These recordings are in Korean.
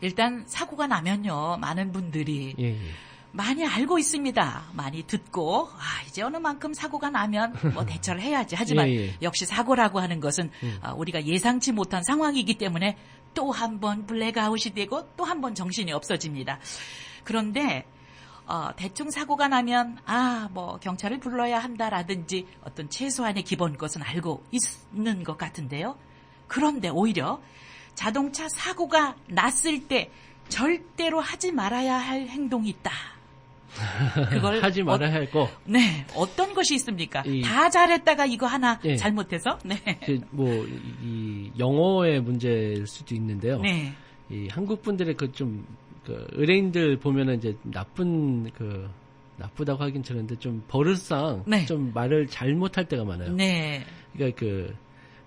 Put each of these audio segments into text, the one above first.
일단 사고가 나면요. 많은 분들이 예. 많이 알고 있습니다. 많이 듣고 이제 어느 만큼 사고가 나면 뭐 대처를 해야지. 하지만 예. 역시 사고라고 하는 것은 우리가 예상치 못한 상황이기 때문에 또 한 번 블랙아웃이 되고 또 한 번 정신이 없어집니다. 그런데 대충 사고가 나면 뭐 경찰을 불러야 한다라든지 어떤 최소한의 기본 것은 알고 있는 것 같은데요. 그런데 오히려 자동차 사고가 났을 때 절대로 하지 말아야 할 행동이 있다. 그걸 하지 말아야 할 거. 네, 어떤 것이 있습니까? 다 잘했다가 이거 하나 예. 잘못해서. 네. 이 영어의 문제일 수도 있는데요. 네. 이 한국 분들의 의뢰인들 보면은 이제 나쁘다고 하긴 그런데 좀 버릇상 네. 좀 말을 잘못할 때가 많아요. 네. 그러니까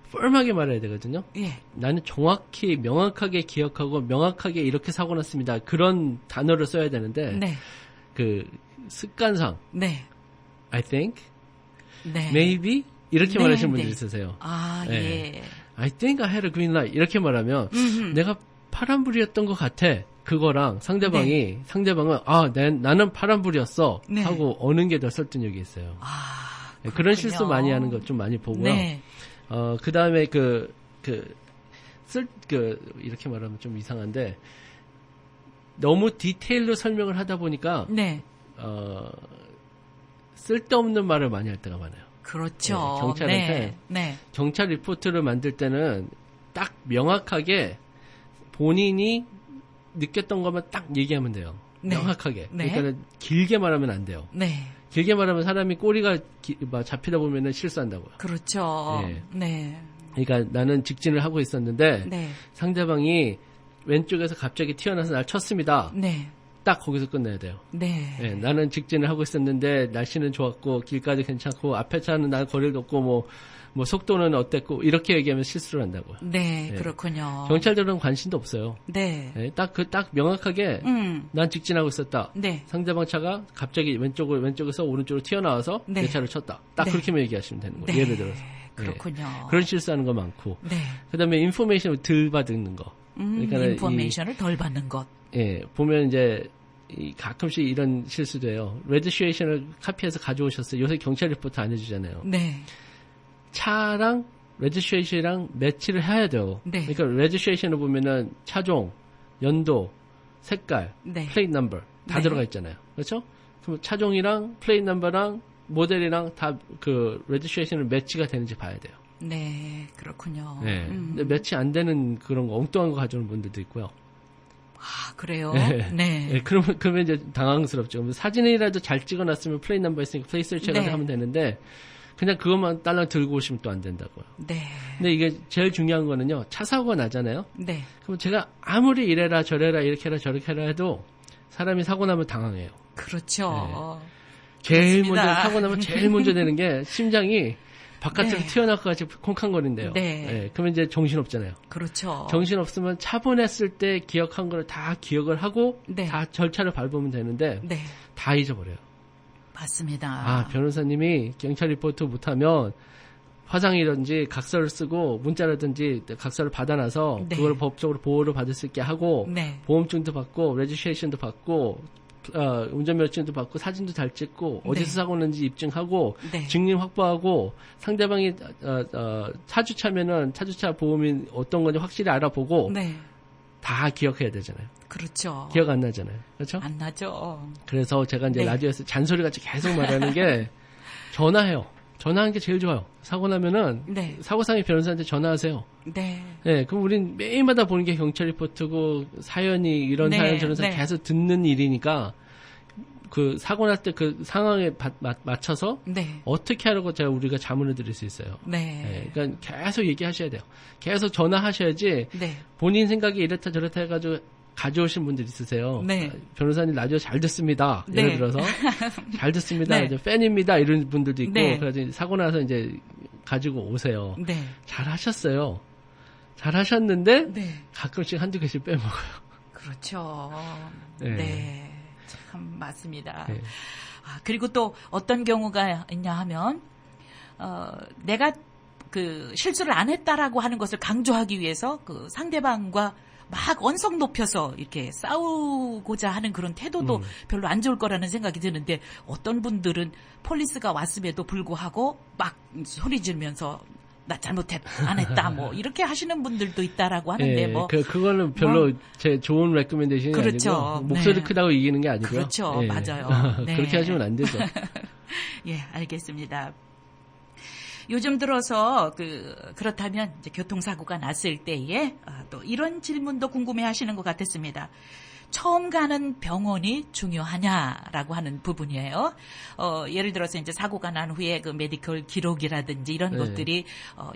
форм하게 말해야 되거든요. 예. 나는 정확히 명확하게 기억하고 명확하게 이렇게 사고 났습니다. 그런 단어를 써야 되는데 네. 습관상 네. I think, 네. maybe 이렇게 네, 말하시는 분들이 네. 있으세요. 예. I think I had a green light 이렇게 말하면 내가 파란불이었던 것 같아. 그거랑 상대방은 나는 파란불이었어 네. 하고 어는 게 더 설득력이 있어요. 그런 실수 많이 하는 거 좀 많이 보고요. 네. 그 다음에 이렇게 말하면 좀 이상한데, 너무 디테일로 설명을 하다 보니까, 네. 쓸데없는 말을 많이 할 때가 많아요. 그렇죠. 네, 경찰한테, 네. 경찰 리포트를 만들 때는 딱 명확하게 본인이 느꼈던 것만 딱 얘기하면 돼요. 네. 명확하게. 네. 그러니까 길게 말하면 안 돼요. 네. 길게 말하면 사람이 꼬리가 잡히다 보면은 실수한다고요. 그렇죠. 네. 네. 그러니까 나는 직진을 하고 있었는데 네. 상대방이 왼쪽에서 갑자기 튀어나와서 날 쳤습니다. 네. 딱 거기서 끝내야 돼요. 네. 네, 나는 직진을 하고 있었는데 날씨는 좋았고 길까지 괜찮고 앞에 차는 난 거리를 뒀고 뭐 속도는 어땠고 이렇게 얘기하면 실수를 한다고요. 네, 네. 그렇군요. 경찰들은 관심도 없어요. 네. 네, 딱 명확하게 난 직진하고 있었다. 네. 상대방 차가 갑자기 왼쪽에서 오른쪽으로 튀어나와서 네. 내 차를 쳤다. 딱 네. 그렇게만 얘기하시면 되는 거예요. 네. 예를 들어서. 그렇군요. 네. 그런 실수하는 거 많고. 네. 그다음에 인포메이션을 덜 받는 거. 그러니까 인포메이션을 덜 받는 것. 예, 보면 이제 가끔씩 이런 실수도 해요. 레지스트레이션을 카피해서 가져오셨어요. 요새 경찰 리포트 안 해주잖아요. 네. 차랑 레지스트레이션이랑 매치를 해야 돼요. 네. 그러니까 레지스트레이션을 보면은 차종, 연도, 색깔, 네. 플레이트 넘버 다 네. 들어가 있잖아요. 그렇죠? 그럼 차종이랑 플레이트 넘버랑 모델이랑 다 레지스트레이션을 매치가 되는지 봐야 돼요. 네, 그렇군요. 네. 근데 매치 안 되는 그런 거 엉뚱한 거 가져오는 분들도 있고요. 그래요? 네. 네. 네, 그러면 이제 당황스럽죠. 사진이라도 잘 찍어놨으면 플레이 넘버 있으니까 플레이 설치해서 네. 하면 되는데 그냥 그것만 딸랑 들고 오시면 또 안 된다고요. 네. 근데 이게 제일 중요한 거는요. 차 사고가 나잖아요. 네. 그럼 제가 아무리 이래라 저래라 이렇게 해라 저렇게 해라 해도 사람이 사고 나면 당황해요. 그렇죠. 제일 그렇습니다. 먼저 사고 나면 제일 먼저 되는 게 심장이 바깥으로 네. 튀어나와서 콩캉거린대요. 네. 그러면 이제 정신없잖아요. 그렇죠. 정신없으면 차분했을 때 기억한 걸 다 기억을 하고 네. 다 절차를 밟으면 되는데 네. 다 잊어버려요. 맞습니다. 변호사님이 경찰 리포트 못하면 화상이든지 각서를 쓰고 문자라든지 각서를 받아놔서 네. 그걸 법적으로 보호를 받을 수 있게 하고 네. 보험증도 받고 레지스트레이션도 받고 운전면허증도 받고 사진도 잘 찍고 어디서 네. 사고 났는지 입증하고 네. 증인 확보하고 상대방이 차주차면은 차주차 보험이 어떤 건지 확실히 알아보고 네. 다 기억해야 되잖아요. 그렇죠. 기억 안 나잖아요. 그렇죠? 안 나죠. 그래서 제가 이제 네. 라디오에서 잔소리같이 계속 말하는 게 전화해요. 전화하는 게 제일 좋아요. 사고 나면은 네. 사고상의 변호사한테 전화하세요. 네. 네, 그럼 우린 매일마다 보는 게 경찰 리포트고 사연이 이런 네, 사연 저런 사연 네. 계속 듣는 일이니까 그 사고 날 때 그 상황에 맞춰서 네. 어떻게 하라고 우리가 자문을 드릴 수 있어요. 네. 그러니까 계속 얘기하셔야 돼요. 계속 전화하셔야지 네. 본인 생각이 이렇다 저렇다 해가지고 가져오신 분들 있으세요. 네. 변호사님 라디오 잘 듣습니다. 네. 예를 들어서 잘 듣습니다. 네. 이제 팬입니다. 이런 분들도 있고 네. 그래서 사고 나서 이제 가지고 오세요. 네. 잘하셨어요. 잘하셨는데 네. 가끔씩 한두 개씩 빼먹어요. 그렇죠. 네. 네. 참 맞습니다. 네. 그리고 또 어떤 경우가 있냐 하면 내가 그 실수를 안 했다라고 하는 것을 강조하기 위해서 그 상대방과 막 언성 높여서 이렇게 싸우고자 하는 그런 태도도 별로 안 좋을 거라는 생각이 드는데 어떤 분들은 폴리스가 왔음에도 불구하고 막 소리 지르면서 나 안 했다 뭐 이렇게 하시는 분들도 있다라고 하는데 예, 뭐 그거는 별로 제 좋은 레코멘데이션이 그렇죠. 아니고 목소리 네. 크다고 이기는 게 아니고요. 그렇죠. 예. 맞아요. 네. 그렇게 하시면 안 되죠. 예, 알겠습니다. 요즘 들어서 그렇다면 이제 교통사고가 났을 때에 또 이런 질문도 궁금해하시는 것 같았습니다. 처음 가는 병원이 중요하냐라고 하는 부분이에요. 예를 들어서 이제 사고가 난 후에 그 메디컬 기록이라든지 이런 네. 것들이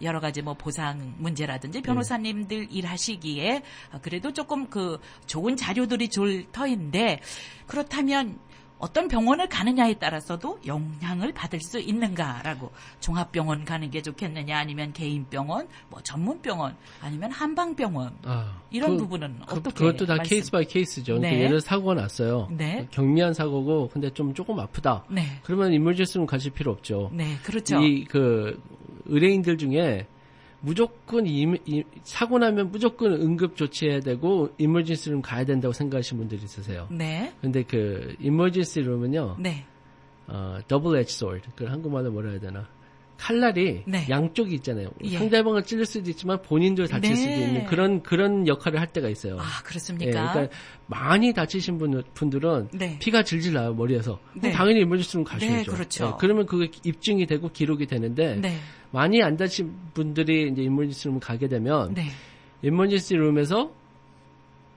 여러 가지 뭐 보상 문제라든지 변호사님들 일하시기에 그래도 조금 좋은 자료들이 줄 터인데 그렇다면 어떤 병원을 가느냐에 따라서도 영향을 받을 수 있는가라고 종합병원 가는 게 좋겠느냐 아니면 개인병원, 뭐 전문병원 아니면 한방병원 이런 부분은 어떻게 그것도 다 케이스 바이 케이스죠. 네. 그러니까 예를 사고가 났어요. 네. 경미한 사고고 근데 조금 아프다. 네. 그러면 이머전시룸 가실 필요 없죠. 네, 그렇죠. 의뢰인들 중에 무조건 사고 나면 무조건 응급 조치해야 되고 이머전시룸 가야 된다고 생각하시는 분들이 있으세요. 네. 근데 이머전시룸은요. 네. 더블 에지 소드. 한국말로 뭐라 해야 되나? 칼날이 네. 양쪽이 있잖아요. 예. 상대방을 찔릴 수도 있지만 본인도 다칠 네. 수도 있는 그런 역할을 할 때가 있어요. 아, 그렇습니까? 예, 그러니까 많이 다치신 분들은 네. 피가 질질 나요, 머리에서. 그럼 네. 당연히 이머전시룸 가셔야죠. 네, 그렇죠. 예, 그러면 그게 입증이 되고 기록이 되는데 네. 많이 안 다친 분들이 이제 이머전시룸 가게 되면 네. 이머전시룸에서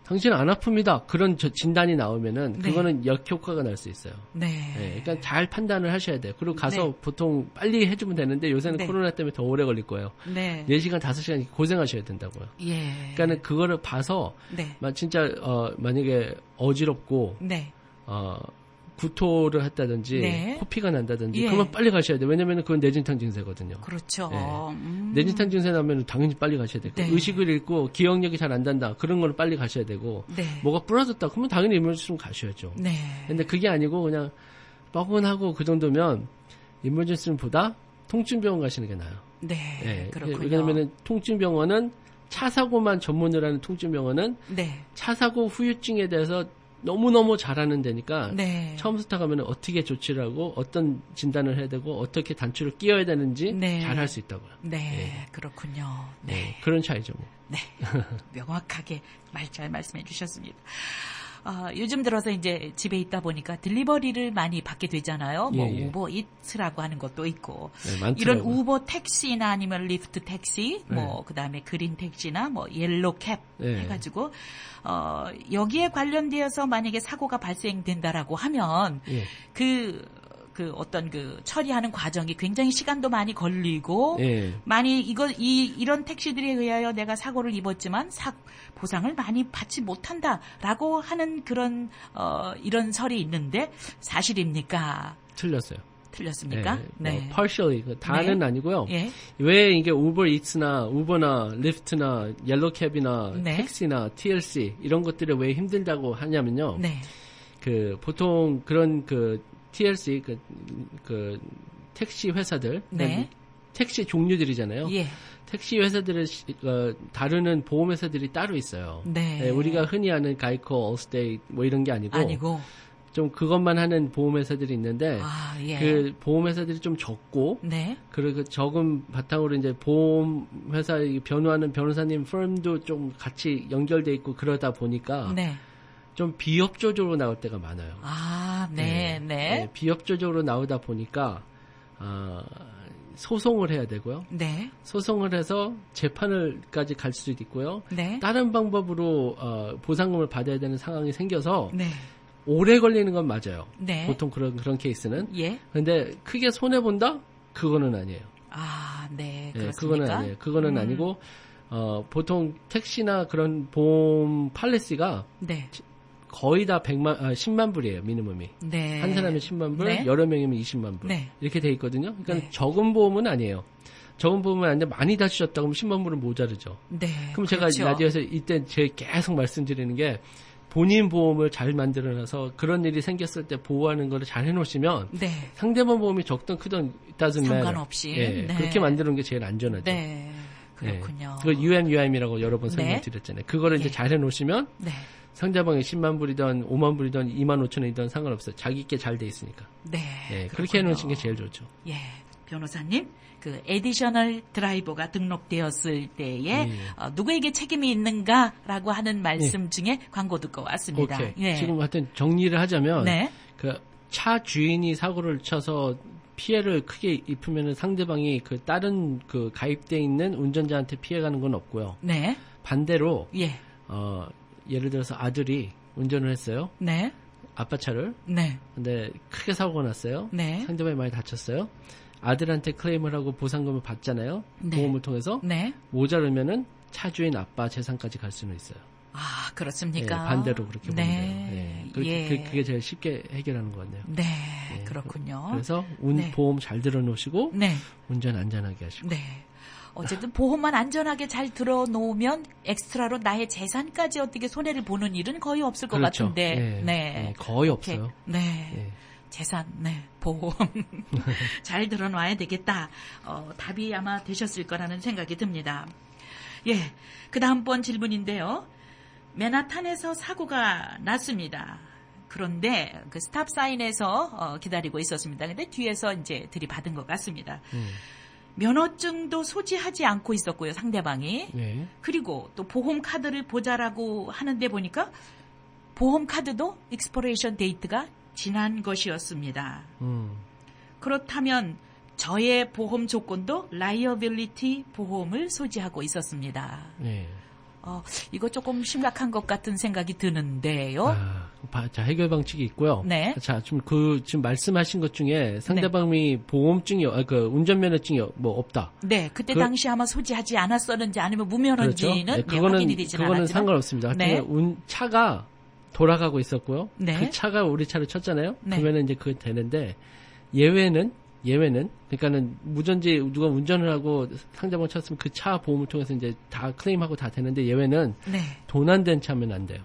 당신 안 아픕니다. 그런 진단이 나오면은 네. 그거는 역효과가 날 수 있어요. 네. 예, 그러니까 잘 판단을 하셔야 돼요. 그리고 가서 네. 보통 빨리 해주면 되는데 요새는 네. 코로나 때문에 더 오래 걸릴 거예요. 네. 4시간, 5시간 고생하셔야 된다고요. 예. 그러니까는 그거를 봐서 네. 진짜 만약에 어지럽고 네. 구토를 했다든지 네. 코피가 난다든지 예. 그러면 빨리 가셔야 돼요. 왜냐면 그건 뇌진탕 증세거든요. 그렇죠. 네. 뇌진탕 증세 나면 당연히 빨리 가셔야 되고 네. 의식을 잃고 기억력이 잘 안 난다. 그런 거는 빨리 가셔야 되고 네. 뭐가 부러졌다. 그러면 당연히 이머전시룸 가셔야죠. 네. 근데 그게 아니고 그냥 뻐근하고 그 정도면 이머전시룸보다 통증병원 가시는 게 나아요. 네. 예. 그렇군요. 왜냐면은 통증병원은 차 사고만 전문으로 하는 통증병원은 네. 차 사고 후유증에 대해서 너무너무 잘하는 데니까 네. 처음부터 가면 어떻게 조치를 하고 어떤 진단을 해야 되고 어떻게 단추를 끼워야 되는지 네. 잘 할 수 있다고요. 네. 그렇군요. 네. 그런 차이죠. 뭐. 네. 명확하게 잘 말씀해 주셨습니다. 요즘 들어서 이제 집에 있다 보니까 딜리버리를 많이 받게 되잖아요. 뭐 예. 우버 이츠라고 하는 것도 있고. 네, 많더라고요. 이런 우버 택시나 아니면 리프트 택시, 뭐 그다음에 그린 택시나 뭐 옐로 캡 네. 해가지고 여기에 관련되어서 만약에 사고가 발생된다라고 하면 예. 어떤 처리하는 과정이 굉장히 시간도 많이 걸리고 예. 많이 이런 택시들에 의하여 내가 사고를 입었지만 보상을 많이 받지 못한다라고 하는 그런 이런 설이 있는데 사실입니까? 틀렸어요. 틀렸습니까? 네. partially 다는 네. 아니고요. 예. 왜 이게 우버 이츠나 우버나 리프트나 옐로캡이나 네. 택시나 TLC 이런 것들이 왜 힘들다고 하냐면요. 네. 보통 그런 TLC 택시 회사들 네. 택시 종류들이잖아요. 예. 택시 회사들을 다루는 보험 회사들이 따로 있어요. 네. 우리가 흔히 아는 가이코, 올스테이트 뭐 이런 게 아니고 좀 그것만 하는 보험 회사들이 있는데 예. 그 보험 회사들이 좀 적고 네. 그리고 적은 바탕으로 이제 보험 회사 변호하는 변호사님 firm도 좀 같이 연결돼 있고 그러다 보니까 네. 좀 비협조적으로 나올 때가 많아요. 네. 비협조적으로 나오다 보니까 소송을 해야 되고요. 네. 소송을 해서 재판을까지 갈 수도 있고요. 네. 다른 방법으로 보상금을 받아야 되는 상황이 생겨서 네. 오래 걸리는 건 맞아요. 네. 보통 그런 케이스는. 예. 근데 크게 손해 본다? 그거는 아니에요. 네. 예, 그렇습니까? 그거는 아니에요. 그거는 아니고 보통 택시나 그런 보험 팔리시가 네. 거의 다 10만 불이에요, 미니멈이. 네. 한 사람이 10만 불, 네. 여러 명이면 20만 불. 네. 이렇게 돼 있거든요. 그러니까 네. 적은 보험은 아니에요. 적은 보험은 아닌데 많이 다치셨다 그러면 10만 불은 모자르죠. 네. 그럼 그렇죠. 제가 라디오에서 이때 계속 말씀드리는 게 본인 보험을 잘 만들어놔서 그런 일이 생겼을 때 보호하는 거를 잘 해놓으시면 네. 상대방 보험이 적든 크든 it doesn't matter. 상관없이. 예, 네. 그렇게 만드는 게 제일 안전하죠. 네. 그렇군요. 그 UMUIM이라고 여러 번 네. 설명드렸잖아요. 그거를 이제 예. 잘 해놓으시면 네. 상대방이 10만 불이든 5만 불이든 2만 5천원이든 상관없어요. 자기께 잘 돼 있으니까. 네. 예, 그렇게 그렇군요. 해놓으신 게 제일 좋죠. 예. 변호사님, 그 에디셔널 드라이버가 등록되었을 때에 예. 누구에게 책임이 있는가라고 하는 말씀 중에 광고 듣고 왔습니다. 오케이. 예. 지금 하여튼 정리를 하자면 네. 그 차 주인이 사고를 쳐서 피해를 크게 입으면 상대방이 그 다른 그 가입돼 있는 운전자한테 피해가는 건 없고요. 네. 반대로 예. 예를 들어서 아들이 운전을 했어요. 네. 아빠 차를. 네. 근데 크게 사고가 났어요. 네. 상대방이 많이 다쳤어요. 아들한테 클레임을 하고 보상금을 받잖아요. 네. 보험을 통해서. 네. 모자르면은 차 주인 아빠 재산까지 갈 수는 있어요. 아, 그렇습니까? 예, 반대로 그렇게 보면 네. 돼요. 예. 그렇게, 예. 그게 제일 쉽게 해결하는 것 같네요. 네. 예. 그렇군요. 그래서 네. 보험 잘 들어놓으시고 네. 운전 안전하게 하시고. 네. 어쨌든 보험만 안전하게 잘 들어놓으면 엑스트라로 나의 재산까지 어떻게 손해를 보는 일은 거의 없을 것 그렇죠. 같은데. 예. 네. 예, 거의 이렇게, 없어요. 네. 예. 재산, 네, 보험 잘 들어놔야 되겠다. 답이 아마 되셨을 거라는 생각이 듭니다. 예, 그 다음번 질문인데요. 맨하탄에서 사고가 났습니다. 그런데 그 스탑 사인에서 기다리고 있었습니다. 근데 뒤에서 이제 들이받은 것 같습니다. 면허증도 소지하지 않고 있었고요, 상대방이. 네. 그리고 또 보험 카드를 보자라고 하는데 보니까 보험 카드도 익스퍼레이션 데이트가 지난 것이었습니다. 그렇다면 저의 보험 조건도 라이어빌리티 보험을 소지하고 있었습니다. 네. 이거 조금 심각한 것 같은 생각이 드는데요. 자, 해결 방식이 있고요. 네. 자, 지금 말씀하신 것 중에 상대방이 보험증이, 운전면허증이 뭐 없다. 네, 그때 그- 당시 아마 소지하지 않았었는지 아니면 그렇죠. 무면허인지는 네, 확인이 되지는 그거는 않았지만. 상관없습니다. 네. 하여튼 차가 돌아가고 있었고요. 네. 그 차가 우리 차를 쳤잖아요. 네. 그러면은 이제 그게 되는데 예외는 그러니까는 무전지 누가 운전을 하고 상대방 쳤으면 그 차 보험을 통해서 이제 다 클레임하고 다 되는데 예외는 네. 도난된 차면 안 돼요.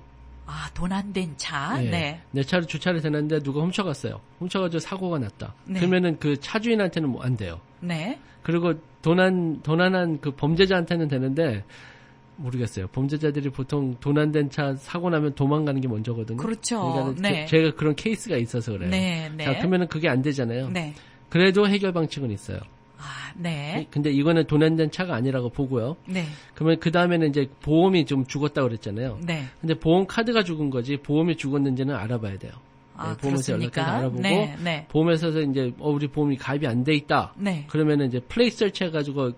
아, 도난된 차. 네. 내 차를 주차를 해놨는데 누가 훔쳐갔어요. 훔쳐가지고 사고가 났다. 네. 그러면은 그 차 주인한테는 뭐 안 돼요. 네. 그리고 도난한 그 범죄자한테는 되는데 모르겠어요. 범죄자들이 보통 도난된 차 사고 나면 도망가는 게 먼저거든요. 그렇죠. 그러니까 네. 제가 그런 케이스가 있어서 그래요. 네, 네. 자, 그러면은 그게 안 되잖아요. 네. 그래도 해결 방식은 있어요. 아, 네. 근데 이거는 도난된 차가 아니라고 보고요. 네. 그러면 그 다음에는 이제 보험이 좀 죽었다고 그랬잖아요. 네. 근데 보험 카드가 죽은 거지 보험이 죽었는지는 알아봐야 돼요. 아, 보험에서 연락해서 그렇습니까? 알아보고 네, 네. 보험회사에서 이제 우리 보험이 가입이 안 돼 있다. 네. 그러면은 이제 플레이스 설치 해가지고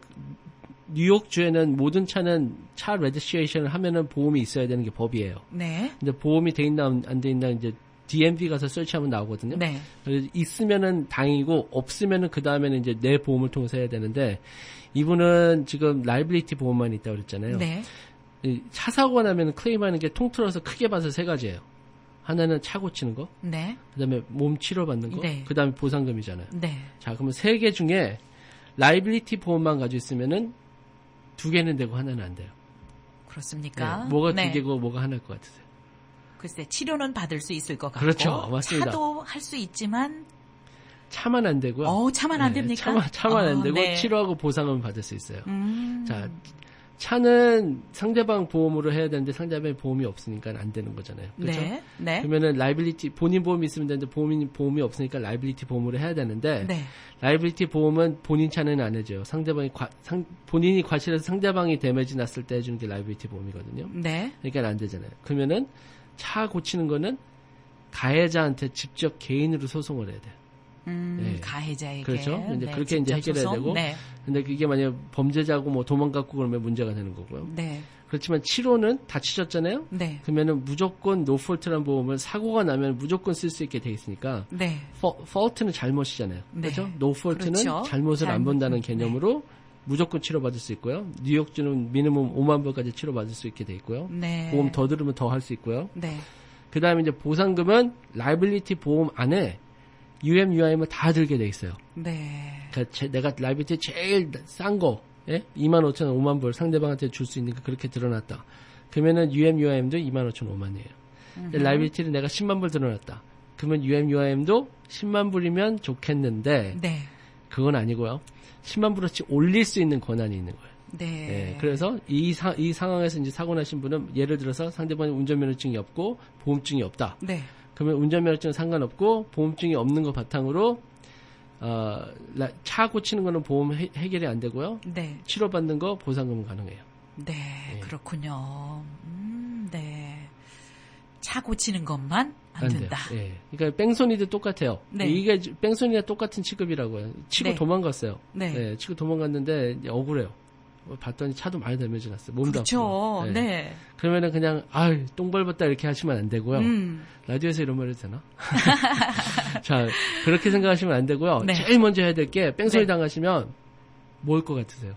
뉴욕 주에는 모든 차는 차 레지스트레이션을 하면은 보험이 있어야 되는 게 법이에요. 네. 근데 보험이 돼 있나 안 돼 있나 이제 DMV 가서 설치하면 나오거든요. 네. 그래서 있으면은 다행이고 없으면은 그 다음에는 이제 내 보험을 통해서 해야 되는데 이분은 지금 라이빌리티 보험만 있다고 그랬잖아요. 네. 이 차 사고가 나면 클레임하는 게 통틀어서 크게 봐서 세 가지예요. 하나는 차 고치는 거, 네. 그다음에 몸 치료 받는 거, 네. 그다음에 보상금이잖아요. 네. 자, 그러면 세 개 중에 라이빌리티 보험만 가지고 있으면은 두 개는 되고 하나는 안 돼요. 그렇습니까? 네, 뭐가 네. 두 개고 뭐가 하나일 것 같으세요? 글쎄, 치료는 받을 수 있을 것 같고. 그렇죠. 맞습니다. 차도 할 수 있지만, 차만 안 되고요. 차만 안 됩니까? 차만 안 되고 네. 치료하고 보상은 받을 수 있어요. 자, 자, 차는 상대방 보험으로 해야 되는데 상대방의 보험이 없으니까 안 되는 거잖아요. 그렇죠? 네. 네. 그러면은 라이빌리티 본인 보험이 있으면 되는데 보험이 없으니까 라이빌리티 보험으로 해야 되는데 네. 라이빌리티 보험은 본인 차는 안 해줘요. 상대방이 본인이 과실해서 상대방이 데미지 났을 때 해주는 게 라이빌리티 보험이거든요. 네. 그러니까 안 되잖아요. 그러면은 차 고치는 거는 가해자한테 직접 개인으로 소송을 해야 돼요. 네. 가해자에게. 그렇죠. 이제 네, 그렇게 이제 직접 해결해야 소송? 되고. 네. 근데 그게 만약 범죄자고 뭐 도망갔고 그러면 문제가 되는 거고요. 네. 그렇지만 치료는 다치셨잖아요. 네. 그러면은 무조건 노폴트란 보험을 사고가 나면 무조건 쓸 수 있게 돼 있으니까 네. fault는 잘못이잖아요. 네. 그렇죠? 노폴트는 그렇죠. 잘못을 안 잘못. 본다는 개념으로 무조건 치료받을 수 있고요. 뉴욕주는 미니멈 5만 불까지 치료받을 수 있게 돼 있고요. 네. 보험 더 들으면 더 할 수 있고요. 네. 그 다음에 이제 보상금은 라이빌리티 보험 안에 UMUIM을 다 들게 돼 있어요. 네. 그러니까 내가 라이빌리티 제일 싼 거, 예? 25,000원, 5만 불 상대방한테 줄 수 있는 거 그렇게 드러났다. 그러면은 UMUIM도 25,000원, 5만이에요. 라이빌리티를 내가 10만 불 드러났다. 그러면 UMUIM도 10만 불이면 좋겠는데 네. 그건 아니고요. 10만 불어치 올릴 수 있는 권한이 있는 거예요. 네. 그래서 이 상황에서 이제 사고 나신 분은 예를 들어서 상대방이 운전면허증이 없고 보험증이 없다. 네. 그러면 운전면허증은 상관없고 보험증이 없는 거 바탕으로 차 고치는 거는 보험 해결이 안 되고요. 네. 치료받는 거 보상금은 가능해요. 네, 그렇군요. 네. 차 고치는 것만 안 된다. 예. 그러니까 뺑소니도 똑같아요. 네. 이게 뺑소니가 똑같은 취급이라고요. 치고 네. 도망갔어요. 네. 치고 도망갔는데 이제 억울해요. 봤더니 차도 많이 데미지 났어요. 몸도 그렇죠. 아프고. 네. 그러면은 그냥 똥 밟았다 이렇게 하시면 안 되고요. 라디오에서 이런 말 해도 되나? 자, 그렇게 생각하시면 안 되고요. 네. 제일 먼저 해야 될 게 뺑소니 네. 당하시면 뭘 것 같으세요?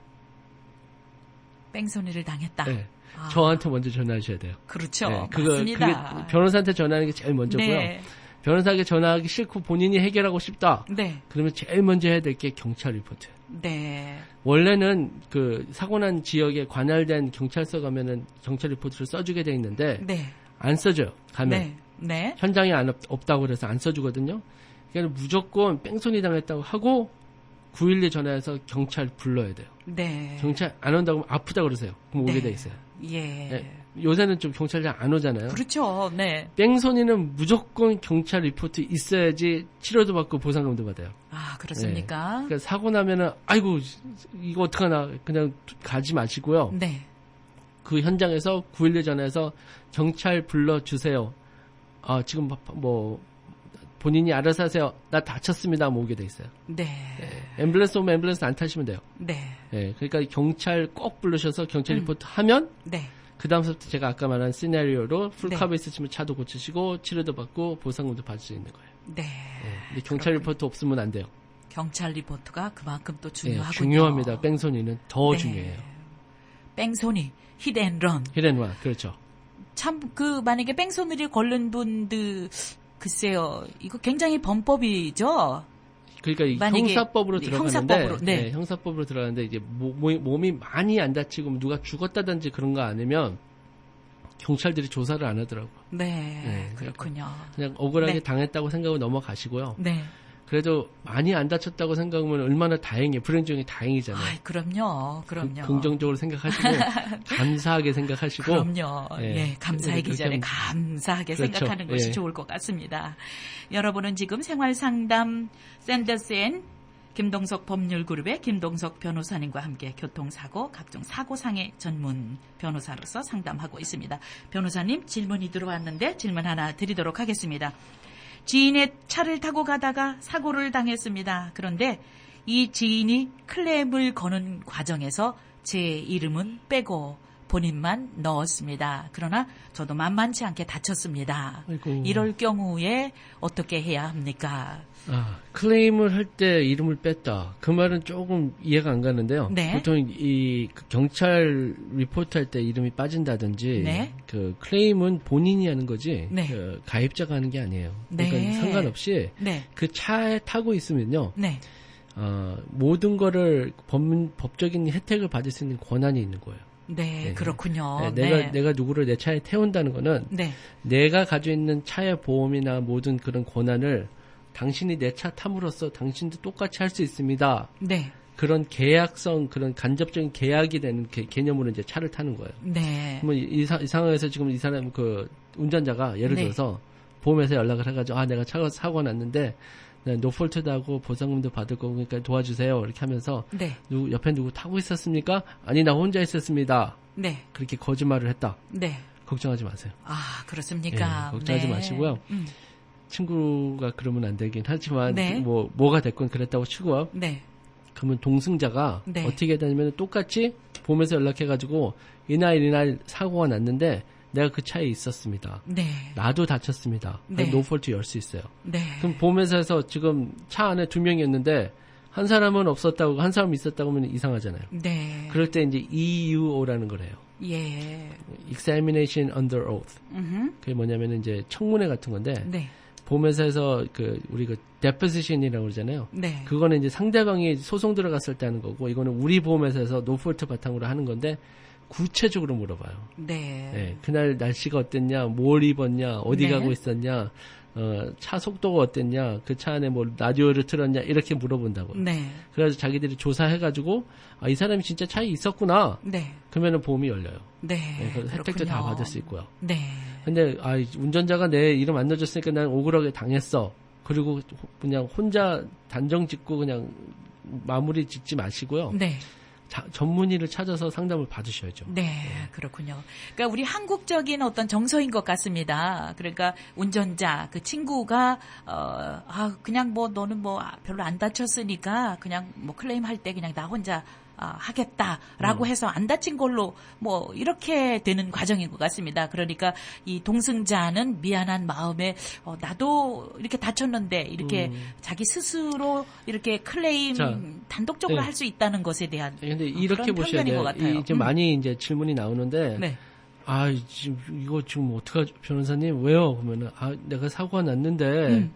뺑소니를 당했다. 네. 아, 저한테 먼저 전화하셔야 돼요. 그렇죠. 네, 맞습니다. 그게 변호사한테 전화하는 게 제일 먼저고요. 네. 변호사에게 전화하기 싫고 본인이 해결하고 싶다. 네. 그러면 제일 먼저 해야 될 게 경찰 리포트예요. 네. 원래는 그 사고 난 지역에 관할된 경찰서 가면은 경찰 리포트를 써주게 돼 있는데 네. 안 써줘요. 가면 네. 네. 현장에 없다고 그래서 안 써주거든요. 그러니까 무조건 뺑소니 당했다고 하고 911 전화해서 경찰 불러야 돼요. 네. 경찰 안 온다고 하면 아프다 그러세요. 그럼 오게 네. 돼 있어요. 예. 네. 요새는 좀 경찰 잘 안 오잖아요. 그렇죠. 네. 뺑소니는 무조건 경찰 리포트 있어야지 치료도 받고 보상금도 받아요. 아, 그렇습니까? 그러니까 사고 나면은 아이고 이거 어떡하나 그냥 가지 마시고요. 네. 그 현장에서 911 전화해서 경찰 불러주세요. 지금 뭐 본인이 알아서 하세요. 나 다쳤습니다. 뭐 오게 돼 있어요. 네. 앰뷸런스 오면 앰뷸런스 안 타시면 돼요. 네. 그러니까 경찰 꼭 부르셔서 경찰 음. 리포트 하면 네. 그 다음부터 제가 아까 말한 시나리오로 네. 풀카버 있으시면 차도 고치시고 치료도 받고 보상금도 받을 수 있는 거예요. 네. 근데 경찰 그렇군요. 리포트 없으면 안 돼요. 경찰 리포트가 그만큼 또 네, 중요하군요. 중요합니다. 뺑소니는 더 네. 중요해요. 뺑소니, 히트앤런. 히렌와 그렇죠. 참, 만약에 뺑소니를 걸른 분들, 글쎄요, 이거 굉장히 범법이죠? 그러니까 이 만약에 형사법으로 네, 들어가는데 형사법으로, 네. 형사법으로 들어가는데 이제 몸이 많이 안 다치고 누가 죽었다든지 그런 거 아니면 경찰들이 조사를 안 하더라고요. 네, 그렇군요. 그냥 억울하게 네. 당했다고 생각하고 넘어가시고요. 네. 그래도 많이 안 다쳤다고 생각하면 얼마나 다행이에요. 불행 중에 다행이잖아요. 아, 그럼요. 긍정적으로 생각하시고 감사하게 생각하시고 그럼요. 네. 네, 감사하기 그렇게 전에 하면- 감사하게 그렇죠. 생각하는 것이 네. 좋을 것 같습니다. 여러분은 지금 생활상담 샌더스앤 김동석 법률그룹의 김동석 변호사님과 함께 교통사고, 각종 사고상해 전문 변호사로서 상담하고 있습니다. 변호사님 질문이 들어왔는데 질문 하나 드리도록 하겠습니다. 지인의 차를 타고 가다가 사고를 당했습니다. 그런데 이 지인이 클레임을 거는 과정에서 제 이름은 빼고 본인만 넣었습니다. 그러나 저도 만만치 않게 다쳤습니다. 아이고. 이럴 경우에 어떻게 해야 합니까? 클레임을 할 때 이름을 뺐다. 그 말은 조금 이해가 안 가는데요. 네. 보통 그 경찰 리포트 할 때 이름이 빠진다든지 네. 그 클레임은 본인이 하는 거지 네. 그 가입자가 하는 게 아니에요. 네. 그러니까 상관없이 네. 그 차에 타고 있으면요. 네. 모든 거를 법적인 혜택을 받을 수 있는 권한이 있는 거예요. 네, 네. 그렇군요. 내가 누구를 내 차에 태운다는 거는 네. 내가 가지고 있는 차의 보험이나 모든 그런 권한을 당신이 내 차 탐으로써 당신도 똑같이 할 수 있습니다. 네. 그런 계약성, 그런 간접적인 계약이 되는 개념으로 이제 차를 타는 거예요. 네. 그러면 이 상황에서 지금 이 사람 그 운전자가 예를 네. 들어서 보험회사에 연락을 해가지고 내가 차가 사고 났는데 노폴트도 하고 보상금도 받을 거고 그러니까 도와주세요 이렇게 하면서 네. 옆에 누구 타고 있었습니까? 아니 나 혼자 있었습니다. 네. 그렇게 거짓말을 했다. 네. 걱정하지 마세요. 아, 그렇습니까? 예, 걱정하지 네. 마시고요. 친구가 그러면 안 되긴 하지만 네. 뭐가 됐건 그랬다고 치고요. 네. 그러면 동승자가 네. 어떻게 되냐면 똑같이 보험에서 연락해가지고 이날 사고가 났는데 내가 그 차에 있었습니다. 네. 나도 다쳤습니다. 네. 노폴트 열 수 있어요. 네. 그럼 보험회사에서 지금 차 안에 2명이었는데 한 사람은 없었다고 한 사람 있었다고 하면 이상하잖아요. 네. 그럴 때 이제 EUO라는 걸 해요. 예. Examination under oath. 그게 뭐냐면 이제 청문회 같은 건데 네. 보험회사에서 우리 deposition이라고 그러잖아요. 네. 그거는 이제 상대방이 소송 들어갔을 때 하는 거고 이거는 우리 보험회사에서 노폴트 바탕으로 하는 건데 구체적으로 물어봐요. 네. 네, 그날 날씨가 어땠냐, 뭘 입었냐, 어디 네. 가고 있었냐, 차 속도가 어땠냐, 그 차 안에 뭐 라디오를 틀었냐 이렇게 물어본다고. 네. 그래서 자기들이 조사해가지고 이 사람이 진짜 차에 있었구나. 네. 그러면은 보험이 열려요. 네. 그래서 혜택도 다 받을 수 있고요. 네. 근데 운전자가 내 이름 안 넣어줬으니까 난 억울하게 당했어. 그리고 그냥 혼자 단정 짓고 그냥 마무리 짓지 마시고요. 네. 전문의를 찾아서 상담을 받으셔야죠. 네, 그렇군요. 그러니까 우리 한국적인 어떤 정서인 것 같습니다. 그러니까 운전자, 그 친구가, 그냥 뭐 너는 뭐 별로 안 다쳤으니까 그냥 뭐 클레임할 때 그냥 나 혼자 하겠다라고 해서 안 다친 걸로 뭐 이렇게 되는 과정인 것 같습니다. 그러니까 이 동승자는 미안한 마음에 나도 이렇게 다쳤는데 이렇게 자기 스스로 이렇게 클레임 단독적으로 네. 할 수 있다는 것에 대한 근데 이렇게 보셔야 돼요. 것 같아요. 이제 많이 이제 질문이 나오는데 네. 지금 어떡하죠 변호사님 왜요? 그러면은 내가 사고가 났는데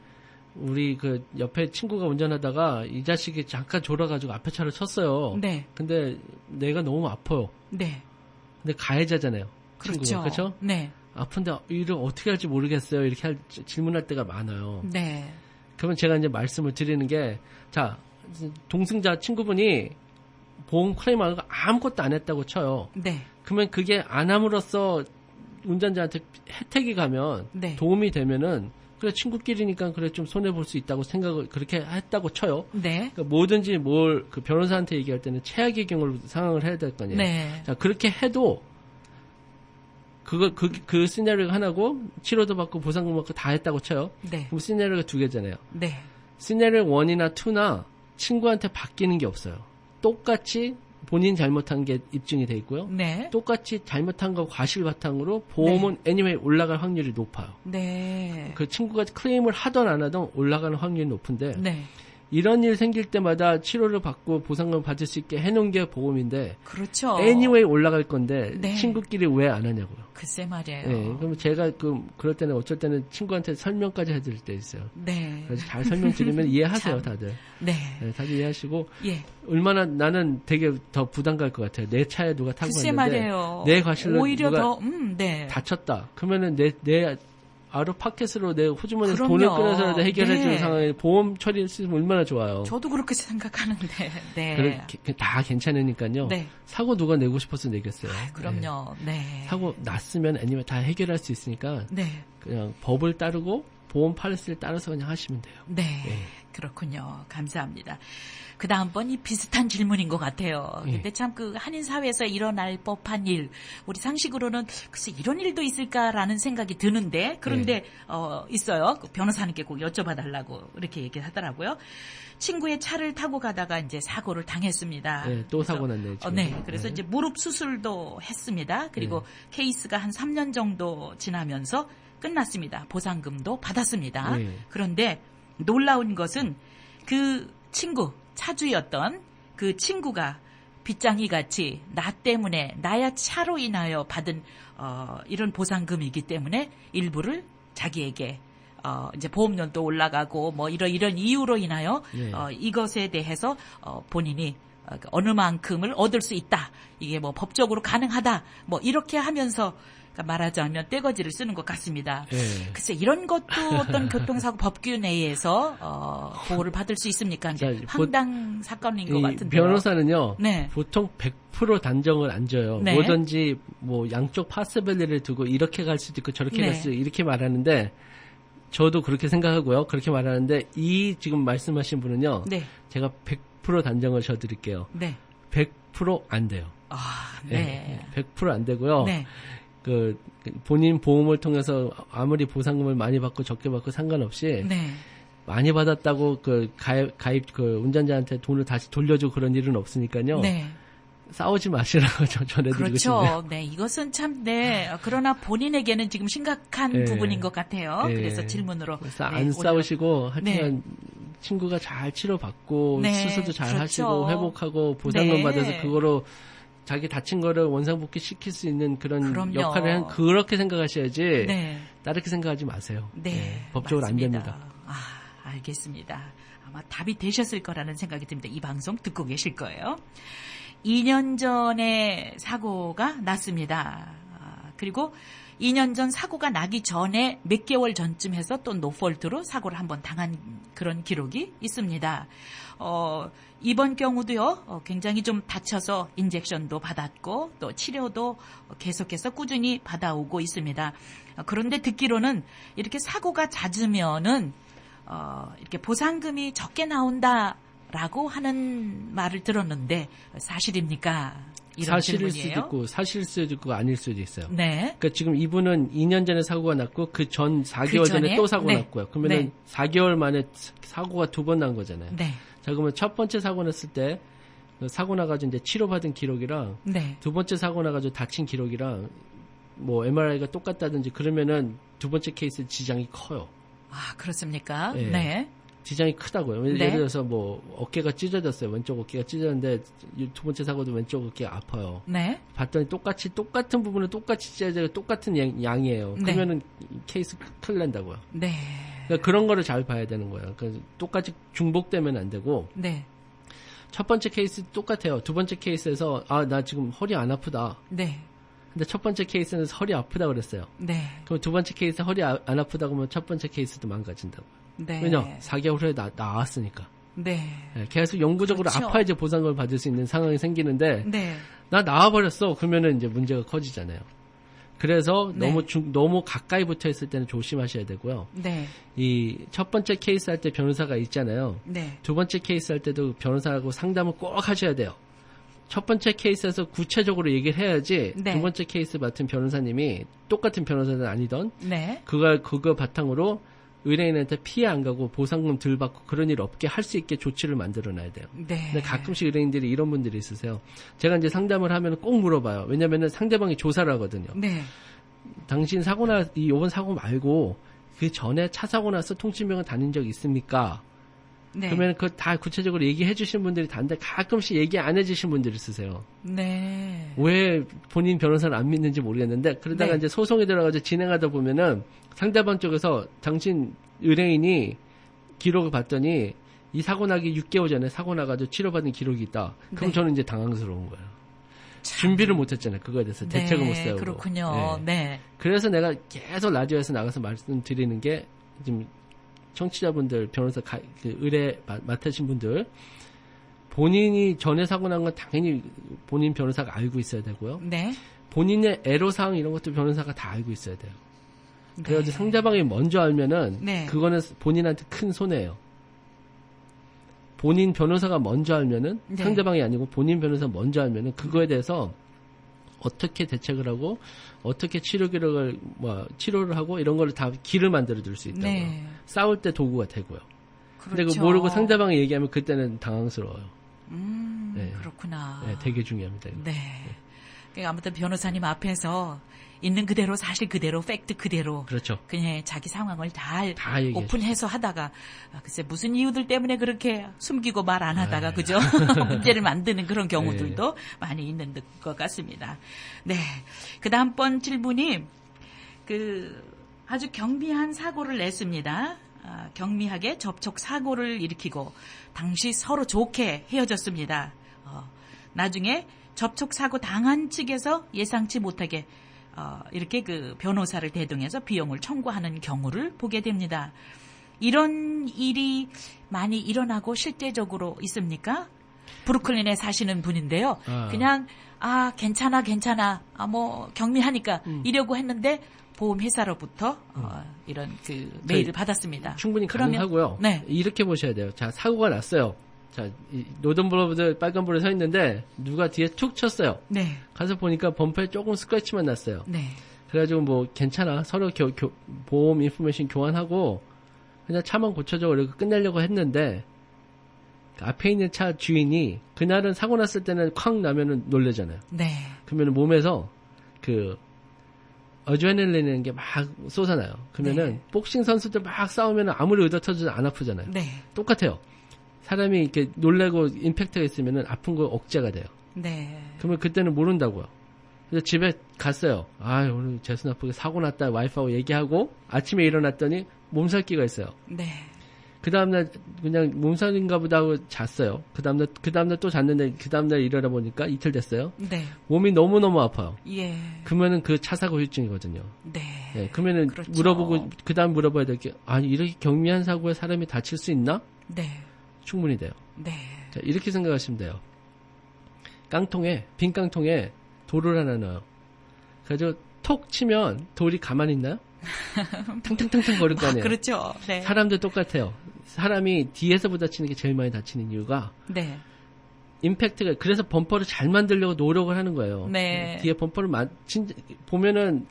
우리 그 옆에 친구가 운전하다가 이 자식이 잠깐 졸아가지고 앞에 차를 쳤어요. 네. 근데 내가 너무 아파요. 네. 근데 가해자잖아요. 그렇죠. 친구가. 그렇죠? 네. 아픈데 이를 어떻게 할지 모르겠어요. 이렇게 질문할 때가 많아요. 네. 그러면 제가 이제 말씀을 드리는 게, 자, 동승자 친구분이 보험 클레임하고 아무것도 안 했다고 쳐요. 네. 그러면 그게 안 함으로써 운전자한테 혜택이 가면 네. 도움이 되면은 그래 친구끼리니까 그래 좀 손해 볼 수 있다고 생각을 그렇게 했다고 쳐요. 네. 그러니까 뭐든지 그 변호사한테 얘기할 때는 최악의 경우를 상황을 해야 될 거 아니에요. 네. 자 그렇게 해도 그 시나리오가 하나고 치료도 받고 보상금 받고 다 했다고 쳐요. 네. 그럼 시나리오가 두 개잖아요. 네. 시나리오 1이나 2나 친구한테 바뀌는 게 없어요. 똑같이 본인 잘못한 게 입증이 돼 있고요. 네. 똑같이 잘못한 거 과실 바탕으로 보험은 anyway 올라갈 확률이 높아요. 네. 그 친구가 클레임을 하던 안 하던 올라가는 확률이 높은데 네. 이런 일 생길 때마다 치료를 받고 보상금 받을 수 있게 해놓은 게 보험인데 그렇죠. anyway 올라갈 건데 네. 친구끼리 왜 안 하냐고요. 글쎄 말이에요. 네, 그럼 제가 그럴 때는 어쩔 때는 친구한테 설명까지 해드릴 때 있어요. 네. 그래서 잘 설명드리면 이해하세요, 참. 다들. 네. 네, 다들 이해하시고 예. 얼마나 나는 되게 더 부담 갈 것 같아요. 내 차에 누가 타고 글쎄 갔는데 말이에요. 내 과실로 오히려 누가 더, 네. 다쳤다. 그러면은 내 아웃파켓으로 내 호주머니에서 그럼요. 돈을 끊어서라도 해결해주는 네. 상황에 보험 처리했으면 얼마나 좋아요. 저도 그렇게 생각하는데, 네. 다 괜찮으니까요. 네. 사고 누가 내고 싶어서 내겠어요. 그럼요. 네. 사고 났으면 아니면 다 해결할 수 있으니까 네. 그냥 법을 따르고 보험 팔리시를 따라서 그냥 하시면 돼요. 네. 네. 그렇군요. 감사합니다. 그 다음번이 비슷한 질문인 것 같아요. 근데 참 그 한인 사회에서 일어날 법한 일, 우리 상식으로는 글쎄 이런 일도 있을까라는 생각이 드는데, 그런데 있어요. 그 변호사님께 꼭 여쭤봐달라고 이렇게 얘기를 하더라고요. 친구의 차를 타고 가다가 이제 사고를 당했습니다. 네, 또 사고 났네요. 지금. 네, 그래서 이제 무릎 수술도 했습니다. 그리고 케이스가 한 3년 정도 지나면서 끝났습니다. 보상금도 받았습니다. 네. 그런데 놀라운 것은 그 친구, 차주였던 그 친구가 빗장이 같이 나 때문에 나야 차로 인하여 받은 이런 보상금이기 때문에 일부를 자기에게 이제 보험료도 올라가고 뭐 이런 이유로 인하여 네. 이것에 대해서 본인이 어느 만큼을 얻을 수 있다. 이게 뭐 법적으로 가능하다. 뭐 이렇게 하면서 말하자면 떼거지를 쓰는 것 같습니다. 네. 글쎄 이런 것도 어떤 교통사고 법규 내에서 보호를 받을 수 있습니까? 이제 황당 사건인 것 같은데요. 변호사는요. 네. 보통 100% 단정을 안 줘요. 네. 뭐든지 뭐 양쪽 파스밸리를 두고 이렇게 갈 수도 있고 저렇게 네. 갈 수도 있고 이렇게 말하는데 저도 그렇게 생각하고요. 그렇게 말하는데 이 지금 말씀하신 분은요. 네. 제가 100% 단정을 줘드릴게요. 네. 100% 안 돼요. 네. 100% 안 되고요. 네. 그 본인 보험을 통해서 아무리 보상금을 많이 받고 적게 받고 상관없이 네. 많이 받았다고 그 가입 그 운전자한테 돈을 다시 돌려주고 그런 일은 없으니까요. 네. 싸우지 마시라고 전해드리고 싶네요. 그렇죠. 네, 이것은 참, 네. 그러나 본인에게는 지금 심각한 네. 부분인 것 같아요. 네. 그래서 질문으로. 안 싸우시고 하여튼 친구가 잘 치료받고 네. 수술도 잘 그렇죠. 하시고 회복하고 보상금 네. 받아서 그거로 자기 다친 거를 원상복귀 시킬 수 있는 그런 그럼요. 역할을 그렇게 생각하셔야지 네. 다르게 생각하지 마세요. 네. 법적으로 맞습니다. 안 됩니다. 알겠습니다. 아마 답이 되셨을 거라는 생각이 듭니다. 이 방송 듣고 계실 거예요. 2년 전에 사고가 났습니다. 그리고 2년 전 사고가 나기 전에 몇 개월 전쯤 해서 또 노폴트로 사고를 한번 당한 그런 기록이 있습니다. 이번 경우도요, 굉장히 좀 다쳐서 인젝션도 받았고 또 치료도 계속해서 꾸준히 받아오고 있습니다. 그런데 듣기로는 이렇게 사고가 잦으면은 이렇게 보상금이 적게 나온다라고 하는 말을 들었는데 사실입니까? 이런 사실일 질문이에요. 수도 있고 사실일 수도 있고 아닐 수도 있어요. 네. 그러니까 지금 이분은 2년 전에 사고가 났고 그 전 4개월 전에 전에? 또 사고 네. 났고요. 그러면은 네. 4개월 만에 사고가 2번 난 거잖아요. 네. 자, 그러면 첫 번째 사고 났을 때 사고 나가지고 이제 치료받은 기록이랑 네. 두 번째 사고 나가지고 다친 기록이랑 뭐 MRI가 똑같다든지 그러면은 두 번째 케이스 지장이 커요. 아, 그렇습니까? 네. 네. 지장이 크다고요. 네. 예를 들어서 뭐 어깨가 찢어졌어요. 왼쪽 어깨가 찢어졌는데 두 번째 사고도 왼쪽 어깨가 아파요. 네. 봤더니 똑같은 부분은 똑같이 찢어져요. 똑같은 양이에요. 네. 그러면은 케이스 큰일 난다고요. 네. 그러니까 그런 거를 잘 봐야 되는 거예요. 그러니까 똑같이 중복되면 안 되고 네. 첫 번째 케이스 똑같아요. 두 번째 케이스에서 나 지금 허리 안 아프다. 네. 근데 첫 번째 케이스는 허리 아프다 그랬어요. 네. 그럼 두 번째 케이스 허리 안 아프다고 하면 첫 번째 케이스도 망가진다고. 네. 왜냐? 4개월 후에 나왔으니까. 네. 네, 계속 영구적으로 그렇죠. 아파야지 보상금을 받을 수 있는 상황이 생기는데 네. 나 나와버렸어. 그러면은 이제 문제가 커지잖아요. 그래서 네. 너무 가까이 붙어 있을 때는 조심하셔야 되고요. 네. 이 첫 번째 케이스 할 때 변호사가 있잖아요. 네. 두 번째 케이스 할 때도 변호사하고 상담을 꼭 하셔야 돼요. 첫 번째 케이스에서 구체적으로 얘기를 해야지 네. 두 번째 케이스 맡은 변호사님이 똑같은 변호사는 아니던 네. 그거 바탕으로 의뢰인한테 피해 안 가고 보상금 덜 받고 그런 일 없게 할 수 있게 조치를 만들어 놔야 돼요. 네. 근데 가끔씩 의뢰인들이 이런 분들이 있으세요. 제가 이제 상담을 하면 꼭 물어봐요. 왜냐면은 상대방이 조사를 하거든요. 네. 당신 이번 사고 말고 그 전에 차 사고 나서 통신병원 다닌 적 있습니까? 네. 그러면 그거 다 구체적으로 얘기해 주신 분들이 다는데 가끔씩 얘기 안 해주신 분들이 있으세요. 네. 왜 본인 변호사를 안 믿는지 모르겠는데 그러다가 네. 이제 소송에 들어가서 진행하다 보면은 상대방 쪽에서 당신 의뢰인이 기록을 봤더니 이 사고 나기 6개월 전에 사고 나가지고 치료받은 기록이 있다. 그럼 네. 저는 이제 당황스러운 거예요. 참. 준비를 못했잖아요. 그거에 대해서 대책을 못 세우고. 그렇군요. 네. 네. 그래서 내가 계속 라디오에서 나가서 말씀드리는 게 지금 청취자분들, 변호사 의뢰 맡으신 분들 본인이 전에 사고 난 건 당연히 본인 변호사가 알고 있어야 되고요. 네. 본인의 애로사항 이런 것도 변호사가 다 알고 있어야 돼요. 그래야지 네. 상대방이 먼저 알면은 네. 그거는 본인한테 큰 손해예요. 본인 변호사가 먼저 알면은 네. 상대방이 아니고 본인 변호사 먼저 알면은 그거에 대해서 어떻게 대책을 하고 어떻게 치료를 하고 이런 거를 다 길을 만들어 줄 수 있다고요. 네. 싸울 때 도구가 되고요. 근데 그렇죠. 그거 모르고 상대방이 얘기하면 그때는 당황스러워요. 네. 그렇구나. 네, 되게 중요합니다. 네. 그러니까 아무튼 변호사님 앞에서 있는 그대로 사실 그대로 팩트 그대로 그렇죠. 그냥 자기 상황을 다 얘기해 오픈해서 하다가 글쎄 무슨 이유들 때문에 그렇게 숨기고 말 안 하다가 네. 그죠? 문제를 만드는 그런 경우들도 많이 있는 것 같습니다. 네. 그 다음번 질문이 아주 경미한 사고를 냈습니다. 경미하게 접촉 사고를 일으키고 당시 서로 좋게 헤어졌습니다. 나중에 접촉 사고 당한 측에서 예상치 못하게 이렇게 그 변호사를 대동해서 비용을 청구하는 경우를 보게 됩니다. 이런 일이 많이 일어나고 실제적으로 있습니까? 브루클린에 사시는 분인데요. 그냥 괜찮아 뭐 경미하니까 이러고 했는데 보험회사로부터 이런 메일을 받았습니다. 충분히 그러면, 가능하고요. 네. 이렇게 보셔야 돼요. 자, 사고가 났어요. 자, 노던블러드 빨간불에 서 있는데 누가 뒤에 툭 쳤어요. 네. 가서 보니까 범퍼에 조금 스크래치만 났어요. 네. 그래가지고 뭐 괜찮아. 서로 보험 인포메이션 교환하고 그냥 차만 고쳐줘. 이렇게 끝내려고 했는데 앞에 있는 차 주인이 그날은 사고 났을 때는 쾅 나면은 놀래잖아요. 네. 그러면 몸에서 어드레날린이라는 게 막 쏟아나요. 그러면은 네. 복싱 선수들 막 싸우면 아무리 의도 터져도 안 아프잖아요. 네. 똑같아요. 사람이 이렇게 놀래고 임팩트가 있으면은 아픈 거 억제가 돼요. 네. 그러면 그때는 모른다고요. 그래서 집에 갔어요. 오늘 재수 나쁘게 사고 났다 와이프하고 얘기하고 아침에 일어났더니 몸살기가 있어요. 네. 그 다음날 그냥 몸살인가 보다 하고 잤어요. 그 다음날 또 잤는데 그 다음날 일어나 보니까 이틀 됐어요. 네. 몸이 너무너무 아파요. 예. 그러면은 그 차사고 후유증이거든요. 네. 예, 그러면은 그렇죠. 물어보고 그 다음 물어봐야 될 게 아니 이렇게 경미한 사고에 사람이 다칠 수 있나? 네. 충분히 돼요. 네. 자, 이렇게 생각하시면 돼요. 빈 깡통에 돌을 하나 넣어요. 그래서 톡 치면 돌이 가만히 있나요? 탕탕탕탕 거릴 거 아니에요. 그렇죠. 네. 사람도 똑같아요. 사람이 뒤에서 부딪히는 게 제일 많이 다치는 이유가 네. 임팩트가 그래서 범퍼를 잘 만들려고 노력을 하는 거예요. 네. 뒤에 범퍼를 보면은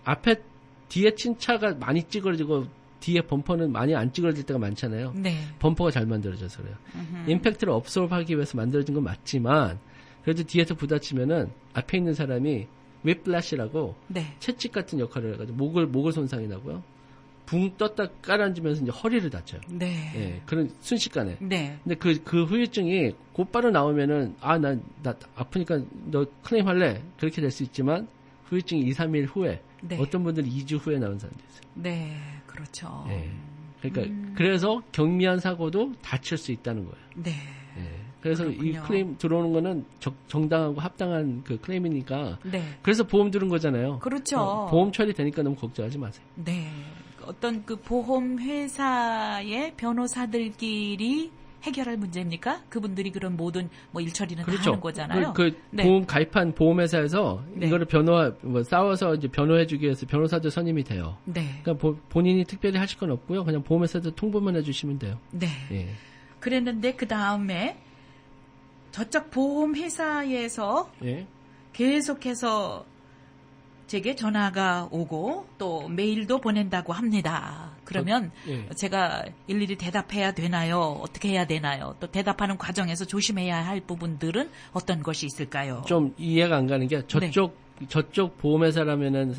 뒤에 친 차가 많이 찌그러지고 뒤에 범퍼는 많이 안 찌그러질 때가 많잖아요. 네. 범퍼가 잘 만들어져서 그래요. 임팩트를 업소브하기 위해서 만들어진 건 맞지만 그래도 뒤에서 부딪히면은 앞에 있는 사람이 윗플래시라고 네. 채찍 같은 역할을 해가지고 목을 손상이 나고요. 붕 떴다 깔아앉으면서 이제 허리를 다쳐요. 네. 예, 그런 순식간에. 네. 근데 그 후유증이 곧바로 나오면은 나 아프니까 너 클레임 할래 그렇게 될 수 있지만 후유증이 2, 3일 후에 네. 어떤 분들은 2주 후에 나온 사람도 있어요. 네. 그렇죠. 예. 그러니까 그래서 경미한 사고도 다칠 수 있다는 거예요. 네. 예. 그래서 그렇군요. 이 클레임 들어오는 거는 정당하고 합당한 그 클레임이니까 네. 그래서 보험 들은 거잖아요. 그렇죠. 보험 처리되니까 너무 걱정하지 마세요. 네. 어떤 그 보험 회사의 변호사들끼리 해결할 문제입니까? 그분들이 그런 모든 뭐 일처리는 그렇죠. 다 하는 거잖아요. 네. 보험 가입한 보험회사에서 네. 이거를 싸워서 이제 변호해주기 위해서 변호사도 선임이 돼요. 네. 그러니까 본인이 특별히 하실 건 없고요. 그냥 보험회사도 통보만 해주시면 돼요. 네. 예. 그랬는데 그 다음에 저쪽 보험 회사에서 예. 계속해서 제게 전화가 오고 또 메일도 보낸다고 합니다. 그러면 예. 제가 일일이 대답해야 되나요? 어떻게 해야 되나요? 또 대답하는 과정에서 조심해야 할 부분들은 어떤 것이 있을까요? 좀 이해가 안 가는 게 저쪽 보험회사라면은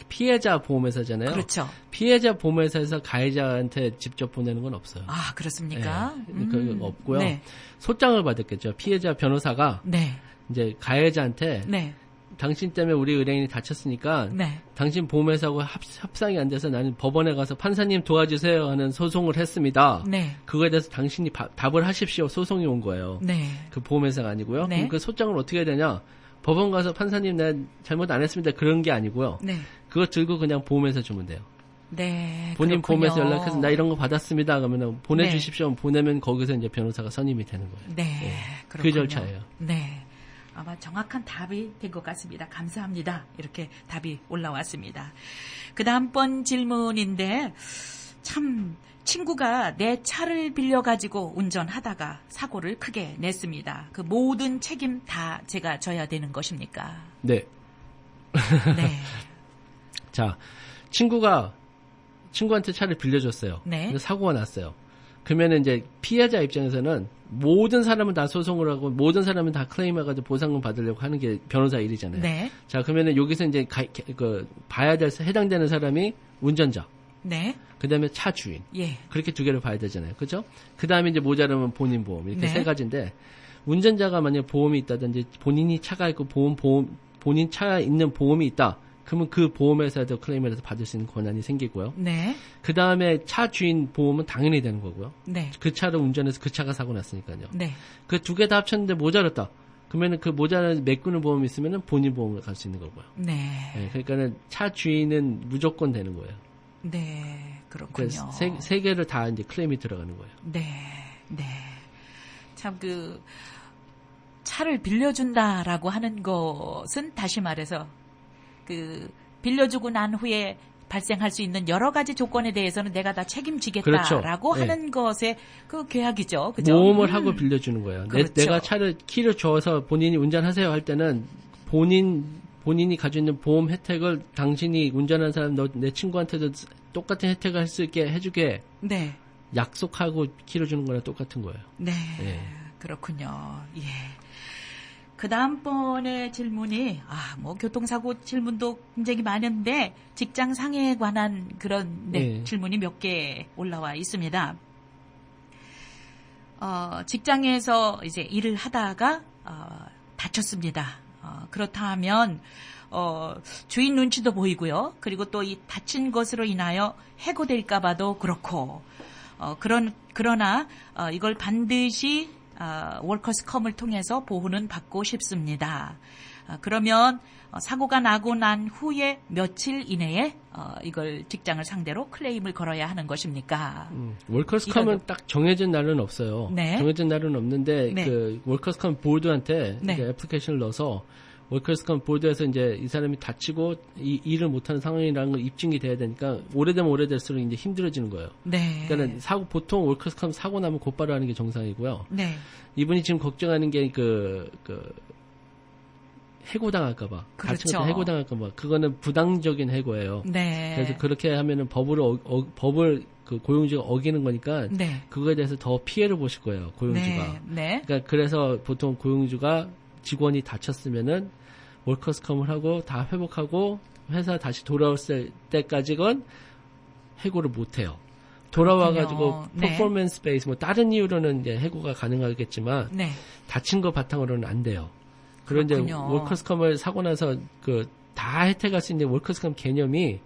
피해자 보험회사잖아요. 그렇죠. 피해자 보험회사에서 가해자한테 직접 보내는 건 없어요. 아, 그렇습니까? 예. 그거 없고요. 네. 소장을 받았겠죠. 피해자 변호사가 네. 이제 가해자한테 네. 당신 때문에 우리 의뢰인이 다쳤으니까 네. 당신 보험회사하고 협상이 안 돼서 나는 법원에 가서 판사님 도와주세요 하는 소송을 했습니다. 네. 그거에 대해서 당신이 답을 하십시오. 소송이 온 거예요. 네. 그 보험회사가 아니고요. 네. 그럼 그 소장을 어떻게 해야 되냐? 법원 가서 판사님 내가 잘못 안 했습니다. 그런 게 아니고요. 네. 그거 들고 그냥 보험회사 주면 돼요. 네. 본인 그렇군요. 보험회사 연락해서 나 이런 거 받았습니다. 그러면 보내주십시오. 보내면 거기서 이제 변호사가 선임이 되는 거예요. 네. 예. 그렇군요. 그 절차예요. 네. 아마 정확한 답이 된 것 같습니다. 감사합니다. 이렇게 답이 올라왔습니다. 그 다음번 질문인데 참 친구가 내 차를 빌려가지고 운전하다가 사고를 크게 냈습니다. 그 모든 책임 다 제가 져야 되는 것입니까? 네. 네. 자, 친구한테 차를 빌려줬어요. 네. 근데 사고가 났어요. 그러면 이제 피해자 입장에서는 모든 사람은 다 소송을 하고 모든 사람은 다 클레임해가지고 보상금 받으려고 하는 게 변호사 일이잖아요. 네. 자, 그러면은 여기서 이제 봐야 될 해당되는 사람이 운전자. 네. 그 다음에 차 주인. 예. 그렇게 두 개를 봐야 되잖아요. 그죠? 그 다음에 이제 모자르면 본인 보험. 이렇게 네. 세 가지인데, 운전자가 만약에 보험이 있다든지, 본인이 차가 있고 본인 차에 있는 보험이 있다. 그러면 그 보험회사에서 클레임을 해서 받을 수 있는 권한이 생기고요. 네. 그 다음에 차 주인 보험은 당연히 되는 거고요. 네. 그 차를 운전해서 그 차가 사고 났으니까요. 네. 그 두 개 다 합쳤는데 모자랐다. 그러면은 그 모자란 메꾸는 보험이 있으면은 본인 보험을 갈 수 있는 거고요. 네. 네, 그러니까는 차 주인은 무조건 되는 거예요. 네. 그렇군요. 그래서 세 개를 다 이제 클레임이 들어가는 거예요. 네. 네. 참 차를 빌려준다라고 하는 것은 다시 말해서 빌려주고 난 후에 발생할 수 있는 여러 가지 조건에 대해서는 내가 다 책임지겠다라고 그렇죠. 하는 것의 그 계약이죠. 그죠? 모험을 하고 빌려주는 거예요. 그렇죠. 내가 키를 줘서 본인이 운전하세요 할 때는 본인이 가지고 있는 보험 혜택을 당신이 운전하는 사람 내 친구한테도 똑같은 혜택을 할 수 있게 해주게 네. 약속하고 키를 주는 거랑 똑같은 거예요. 네. 예. 그렇군요. 예. 그 다음번에 질문이, 교통사고 질문도 굉장히 많은데, 직장 상해에 관한 그런, 예. 질문이 몇 개 올라와 있습니다. 직장에서 이제 일을 하다가, 다쳤습니다. 그렇다면, 주인 눈치도 보이고요. 그리고 또 이 다친 것으로 인하여 해고될까봐도 그렇고, 그러나 이걸 반드시 월커스컴을 통해서 보호는 받고 싶습니다. 그러면 사고가 나고 난 후에 며칠 이내에 이걸 직장을 상대로 클레임을 걸어야 하는 것입니까? 월커스컴은 딱 정해진 날은 없어요. 네. 정해진 날은 없는데 네. 그 월커스컴 보드한테 네. 이제 애플리케이션을 넣어서 월커스컴 보드에서 이제 이 사람이 다치고 일을 못하는 상황이라는 걸 입증이 돼야 되니까 오래되면 오래될수록 이제 힘들어지는 거예요. 네. 그러니까 보통 월커스컴 사고 나면 곧바로 하는 게 정상이고요. 네. 이분이 지금 걱정하는 게 해고당할까봐. 그렇죠. 다친 것도 해고당할까봐. 그거는 부당적인 해고예요. 네. 그래서 그렇게 하면은 법을 그 고용주가 어기는 거니까 네. 그거에 대해서 더 피해를 보실 거예요. 고용주가. 네. 그러니까 그래서 보통 고용주가 직원이 다쳤으면은 월커스컴을 하고 다 회복하고 회사 다시 돌아올 때까지건 해고를 못 해요. 돌아와가지고 네. 퍼포먼스 베이스 뭐 다른 이유로는 이제 해고가 가능하겠지만 네. 다친 거 바탕으로는 안 돼요. 그리고 이제 그렇군요. 월커스컴을 사고 나서 다 혜택할 수 있는 월커스컴 개념이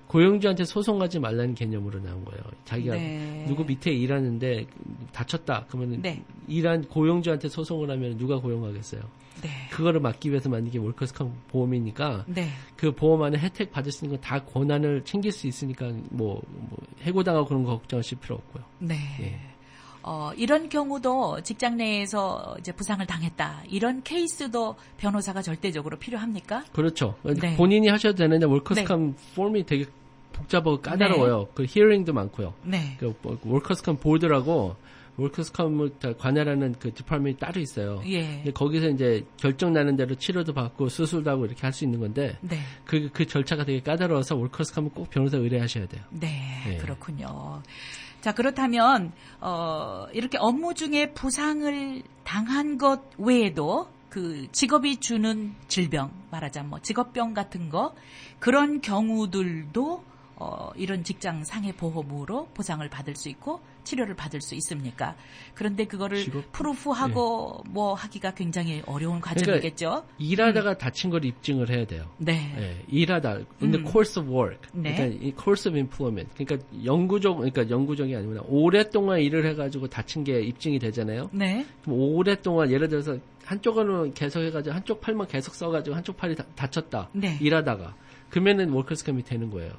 고용주한테 소송하지 말라는 개념으로 나온 거예요. 자기가 네. 누구 밑에 일하는데 다쳤다. 그러면 네. 일한 고용주한테 소송을 하면 누가 고용하겠어요? 네. 그거를 막기 위해서 만든 게 월커스컴 보험이니까 네. 그 보험 안에 혜택 받을 수 있는 건 다 권한을 챙길 수 있으니까 뭐 해고당하고 그런 거 걱정하실 필요 없고요. 네. 예. 이런 경우도 직장 내에서 이제 부상을 당했다. 이런 케이스도 변호사가 절대적으로 필요합니까? 그렇죠. 네. 본인이 하셔도 되는데 월커스컴 폼이 되게 복잡하고 까다로워요. 그 히어링도 많고요. 네. 그 월커스컴 보드라고 월커스컴을 관할하는 그 디파트먼이 따로 있어요. 예. 근데 거기서 이제 결정 나는 대로 치료도 받고 수술도 하고 이렇게 할 수 있는 건데 네. 그 절차가 되게 까다로워서 월커스컴은 꼭 변호사 의뢰하셔야 돼요. 네. 예. 그렇군요. 자, 그렇다면 이렇게 업무 중에 부상을 당한 것 외에도 그 직업이 주는 질병, 말하자면 뭐 직업병 같은 거 그런 경우들도 이런 직장 상해 보험으로 보상을 받을 수 있고 치료를 받을 수 있습니까? 그런데 그거를 직업? 프루프하고 뭐 하기가 굉장히 어려운 과정이겠죠. 일하다가 다친 걸 입증을 해야 돼요. 네. 예, 일하다. in the course of work. 네. 그러니까 이 course of employment. 그러니까 영구적이 아니구나. 오랫동안 일을 해가지고 다친 게 입증이 되잖아요. 네. 그럼 오랫동안 예를 들어서 한쪽은 계속 해가지고 한쪽 팔만 계속 써가지고 한쪽 팔이 다쳤다. 네. 일하다가. 그러면은 월커스컴이 되는 거예요.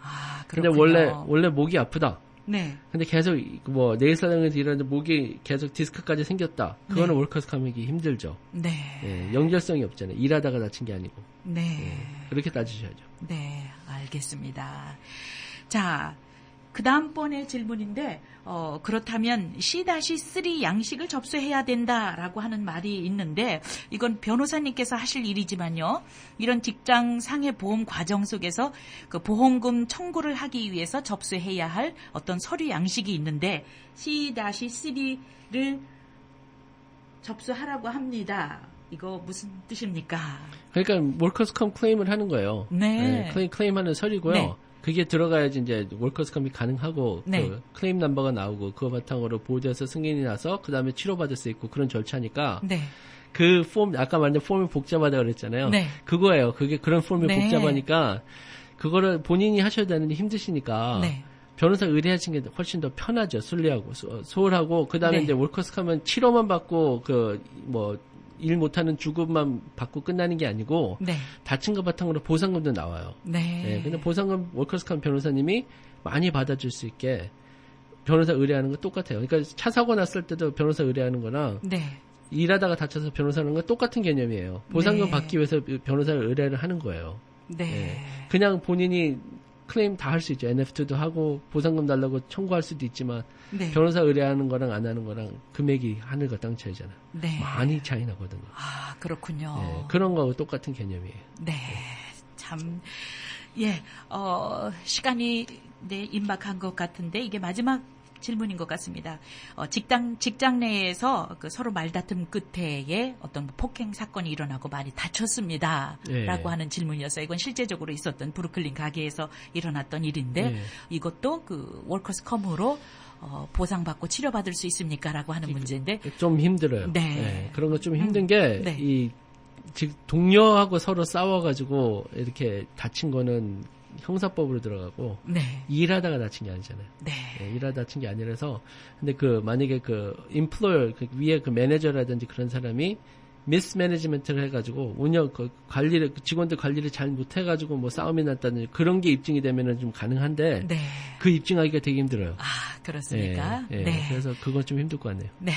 아, 근데 그렇군요. 원래 목이 아프다. 네. 근데 계속 뭐 네일 살롱에서 일하는데 목이 계속 디스크까지 생겼다. 그거는 네. 월커스컴이기 힘들죠. 네. 예, 연결성이 없잖아요. 일하다가 다친 게 아니고. 네. 예, 그렇게 따지셔야죠. 네, 알겠습니다. 자, 그 다음번의 질문인데, 그렇다면 C-3 양식을 접수해야 된다라고 하는 말이 있는데, 이건 변호사님께서 하실 일이지만요, 이런 직장 상해 보험 과정 속에서 그 보험금 청구를 하기 위해서 접수해야 할 어떤 서류 양식이 있는데, C-3를 접수하라고 합니다. 이거 무슨 뜻입니까? 그러니까 월커스컴 클레임을 하는 거예요. 네. 클레임하는 서류고요. 네. 그게 들어가야지 이제 월커스컴이 가능하고 네. 그 클레임 넘버가 나오고 그거 바탕으로 보드에서 승인이 나서 그 다음에 치료받을 수 있고 그런 절차니까 네. 그 아까 말한 폼이 복잡하다고 그랬잖아요. 네. 그거예요. 그게 그런 폼이 네. 복잡하니까 그거를 본인이 하셔야 되는데 힘드시니까 네. 변호사 의뢰하시는 게 훨씬 더 편하죠. 순리하고 소홀하고 그 다음에 네. 이제 월커스컴은 치료만 받고 일 못하는 주급만 받고 끝나는 게 아니고 네. 다친 거 바탕으로 보상금도 나와요. 네. 네, 근데 보상금 월커스컴 변호사님이 많이 받아줄 수 있게 변호사 의뢰하는 거 똑같아요. 그러니까 차 사고 났을 때도 변호사 의뢰하는 거랑 네. 일하다가 다쳐서 변호사 하는 건 똑같은 개념이에요. 보상금 네. 받기 위해서 변호사를 의뢰를 하는 거예요. 네. 네. 그냥 본인이 클레임 다 할 수 있죠. NF2도 하고 보상금 달라고 청구할 수도 있지만 네. 변호사 의뢰하는 거랑 안 하는 거랑 금액이 하늘과 땅 차이잖아요. 네. 많이 차이 나거든요. 아, 그렇군요. 네, 그런 거하고 똑같은 개념이에요. 네. 참, 예, 시간이 임박한 것 같은데, 이게 마지막 질문인 것 같습니다. 직장 내에서 그 서로 말다툼 끝에 어떤 폭행 사건이 일어나고 많이 다쳤습니다. 예. 라고 하는 질문이었어요. 이건 실제적으로 있었던 브루클린 가게에서 일어났던 일인데, 예. 이것도 그 월커스컴으로 보상받고 치료받을 수 있습니까? 라고 하는 문제인데, 좀 힘들어요. 네. 네, 그런 거 좀 힘든 게, 네. 즉, 동료하고 서로 싸워가지고, 이렇게 다친 거는, 형사법으로 들어가고 네. 일하다가 다친 게 아니잖아요. 네. 예, 일하다 다친 게 아니라서 근데 만약에 인플로어 위에 매니저라든지 그런 사람이 미스매니지먼트를 해가지고 관리를 직원들 관리를 잘 못해가지고 뭐 싸움이 났다든지 그런 게 입증이 되면은 좀 가능한데 네. 그 입증하기가 되게 힘들어요. 아, 그렇습니까? 예, 예. 네. 그래서 그건 좀 힘들 것 같네요. 네.